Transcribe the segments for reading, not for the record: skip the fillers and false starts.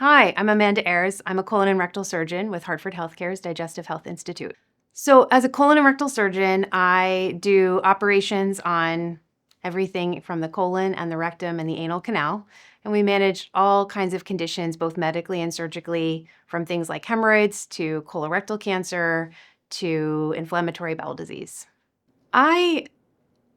Hi, I'm Amanda Ayers. I'm a colon and rectal surgeon with Hartford Healthcare's Digestive Health Institute. So as a colon and rectal surgeon, I do operations on everything from the colon and the rectum and the anal canal. And we manage all kinds of conditions, both medically and surgically, from things like hemorrhoids to colorectal cancer to inflammatory bowel disease. I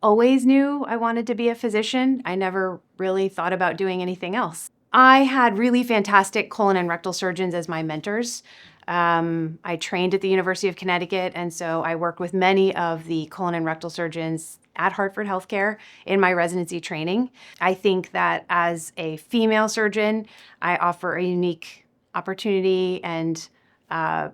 always knew I wanted to be a physician. I never really thought about doing anything else. I had really fantastic colon and rectal surgeons as my mentors. I trained at the University of Connecticut, and so I worked with many of the colon and rectal surgeons at Hartford Healthcare in my residency training. I think that as a female surgeon, I offer a unique opportunity and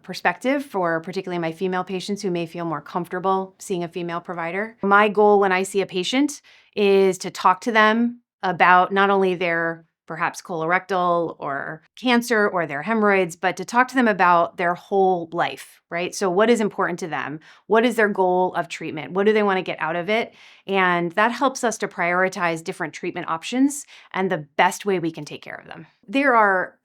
perspective for particularly my female patients who may feel more comfortable seeing a female provider. My goal when I see a patient is to talk to them about not only their perhaps colorectal or cancer or their hemorrhoids, but to talk to them about their whole life, right? So what is important to them? What is their goal of treatment? What do they want to get out of it? And that helps us to prioritize different treatment options and the best way we can take care of them. There are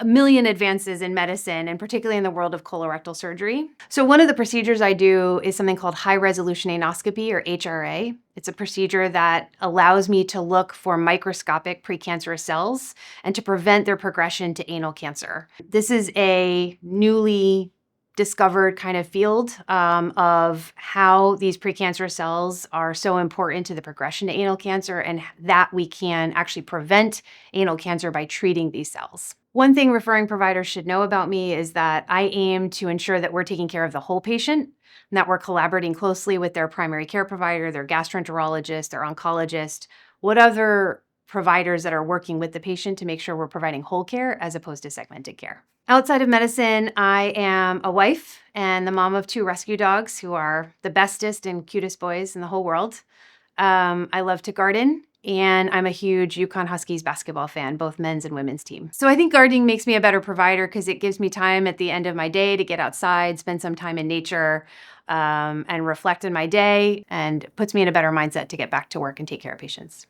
a million advances in medicine, and particularly in the world of colorectal surgery. So one of the procedures I do is something called high resolution anoscopy, or HRA. It's a procedure that allows me to look for microscopic precancerous cells and to prevent their progression to anal cancer. This is a newly discovered kind of field of how these precancerous cells are so important to the progression to anal cancer, and that we can actually prevent anal cancer by treating these cells. One thing referring providers should know about me is that I aim to ensure that we're taking care of the whole patient and that we're collaborating closely with their primary care provider, their gastroenterologist, their oncologist, what other providers that are working with the patient to make sure we're providing whole care as opposed to segmented care. Outside of medicine, I am a wife and the mom of 2 rescue dogs who are the bestest and cutest boys in the whole world. I love to garden, and I'm a huge Yukon Huskies basketball fan, both men's and women's team. So I think gardening makes me a better provider because it gives me time at the end of my day to get outside, spend some time in nature, and reflect on my day, and puts me in a better mindset to get back to work and take care of patients.